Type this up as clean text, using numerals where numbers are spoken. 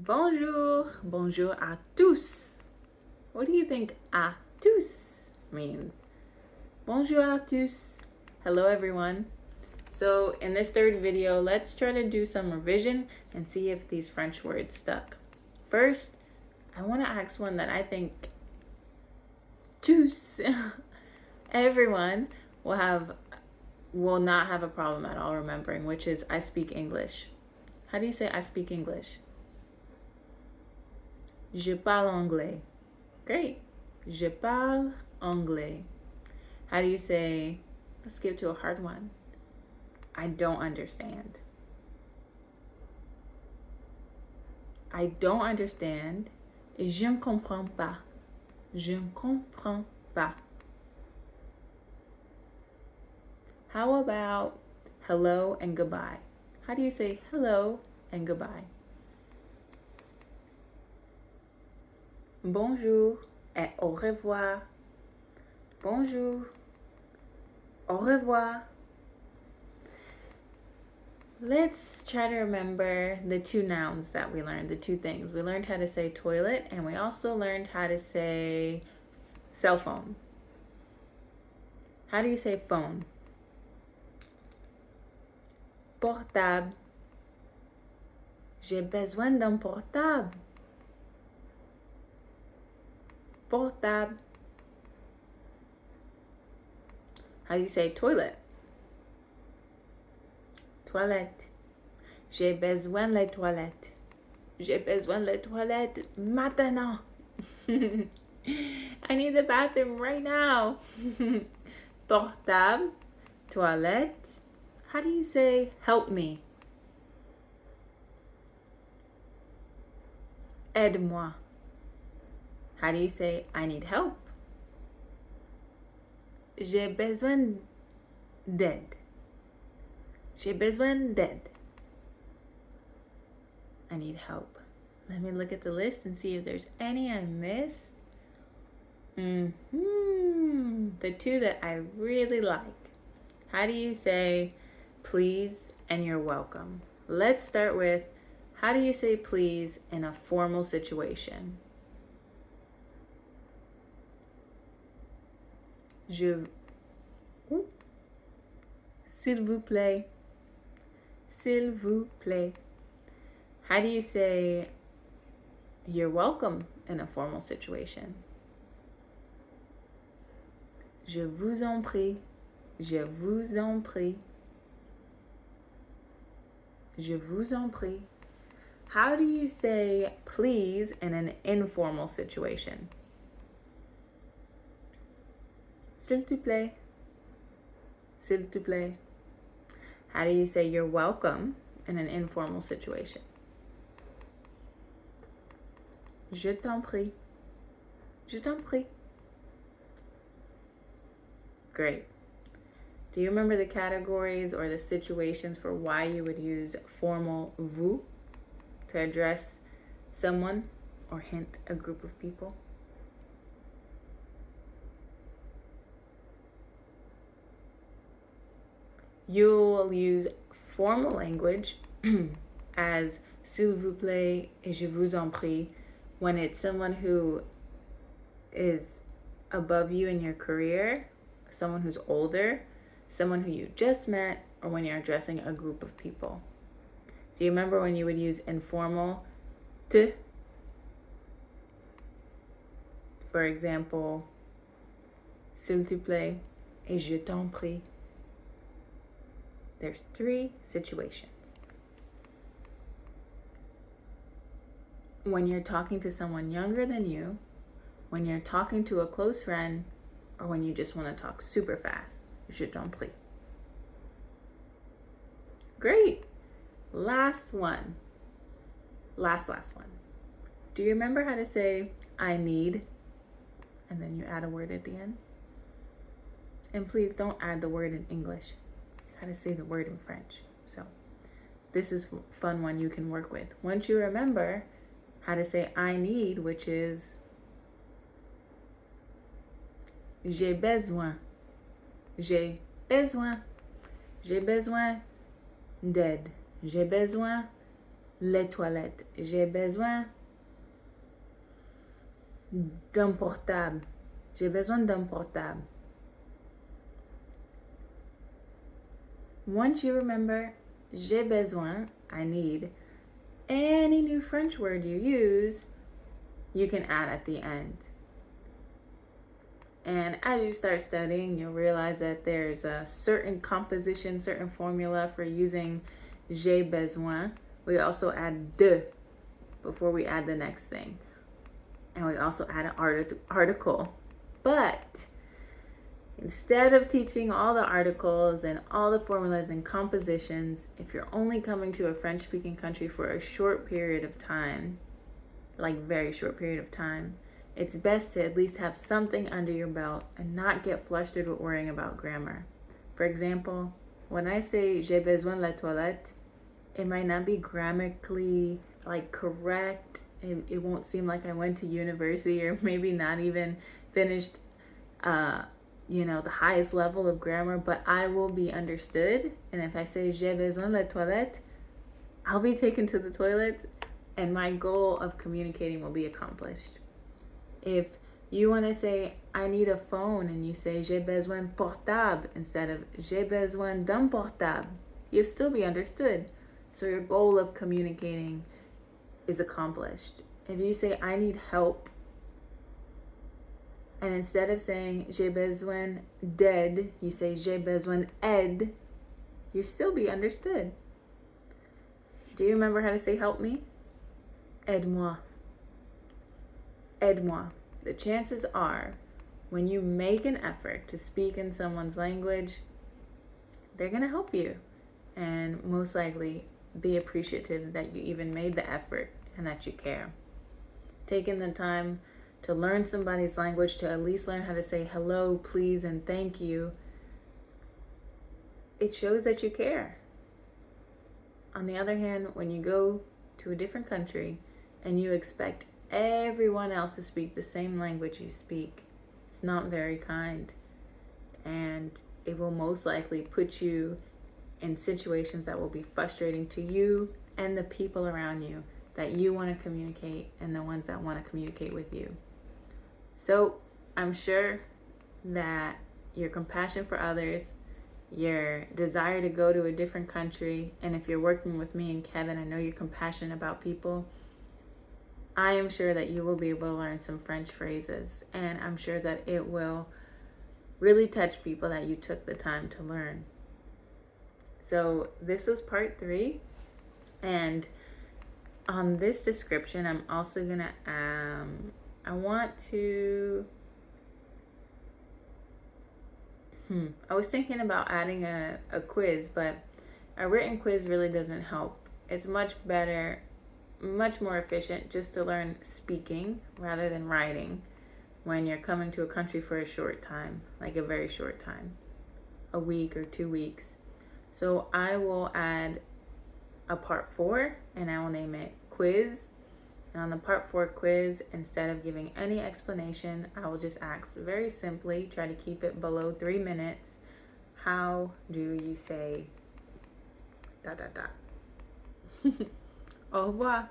Bonjour. Bonjour à tous. What do you think à tous means? Bonjour à tous. Hello, everyone. So in this third video, let's try to do some revision and see if these French words stuck. First, I want to ask one that I think tous, everyone will not have a problem at all remembering, which is I speak English. How do you say I speak English? Je parle anglais. Great. Je parle anglais. How do you say, let's get to a hard one. I don't understand. I don't understand. Je ne comprends pas. Je ne comprends pas. How about hello and goodbye? How do you say hello and goodbye? Bonjour et au revoir. Bonjour. Au revoir. Let's try to remember the two nouns that we learned, the two things. We learned how to say toilet, and we also learned how to say cell phone. How do you say phone? Portable. J'ai besoin d'un portable. Portable. How do you say toilet? Toilette. J'ai besoin les toilettes. J'ai besoin les toilettes maintenant. I need the bathroom right now. Portable. Toilette. How do you say help me? Aide-moi. How do you say I need help? J'ai besoin d'aide. J'ai besoin d'aide. I need help. Let me look at the list and see if there's any I missed. The two that I really like. How do you say please and you're welcome? Let's start with how do you say please in a formal situation? S'il vous plaît. S'il vous plaît. How do you say you're welcome in a formal situation? Je vous en prie. Je vous en prie. Je vous en prie. How do you say please in an informal situation? S'il te plaît. S'il te plaît. How do you say you're welcome in an informal situation? Je t'en prie. Je t'en prie. Great. Do you remember the categories or the situations for why you would use formal vous to address someone or hint a group of people? You'll use formal language as s'il vous plaît et je vous en prie when it's someone who is above you in your career, someone who's older, someone who you just met, or when you're addressing a group of people. Do you remember when you would use informal te? For example, s'il te plaît et je t'en prie. There's 3 situations. When you're talking to someone younger than you, when you're talking to a close friend, or when you just want to talk super fast. Je t'en prie. Great. Last one. Last one. Do you remember how to say I need? And then you add a word at the end? And please don't add the word in English. How to say the word in French. So this is a fun one you can work with. Once you remember how to say I need, which is j'ai besoin. J'ai besoin. J'ai besoin d'aide. J'ai besoin les toilettes. J'ai besoin d'un portable. J'ai besoin d'un portable. Once you remember j'ai besoin, I need, any new French word you use, you can add at the end. And as you start studying, you'll realize that there's a certain composition, certain formula for using j'ai besoin. We also add de before we add the next thing. And we also add an article. But instead of teaching all the articles and all the formulas and compositions, if you're only coming to a French-speaking country for a short period of time, like very short period of time, it's best to at least have something under your belt and not get flustered with worrying about grammar. For example, when I say j'ai besoin de la toilette, it might not be grammatically correct. It won't seem like I went to university or maybe not even finished the highest level of grammar, but I will be understood. And if I say j'ai besoin de la toilette, I'll be taken to the toilet and my goal of communicating will be accomplished. If you want to say I need a phone and you say j'ai besoin portable instead of j'ai besoin d'un portable, you'll still be understood. So your goal of communicating is accomplished. If you say I need help, and instead of saying j'ai besoin d'aide, you say j'ai besoin aide, you'll still be understood. Do you remember how to say help me? Aide-moi. Aide-moi. The chances are when you make an effort to speak in someone's language, they're going to help you and most likely be appreciative that you even made the effort and that you care. Taking the time to learn somebody's language, to at least learn how to say hello, please, and thank you, it shows that you care. On the other hand, when you go to a different country and you expect everyone else to speak the same language you speak, it's not very kind. And it will most likely put you in situations that will be frustrating to you and the people around you that you want to communicate and the ones that want to communicate with you. So I'm sure that your compassion for others, your desire to go to a different country, and if you're working with me and Kevin, I know you're compassionate about people. I am sure that you will be able to learn some French phrases, and I'm sure that it will really touch people that you took the time to learn. So this was part 3, and on this description, I'm also gonna I was thinking about adding a quiz, but a written quiz really doesn't help. It's much better, much more efficient just to learn speaking rather than writing when you're coming to a country for a short time, like a very short time, a week or 2 weeks. So I will add a part 4 and I will name it quiz. And on the part 4 quiz, instead of giving any explanation, I will just ask very simply, try to keep it below 3 minutes. How do you say ... Au revoir.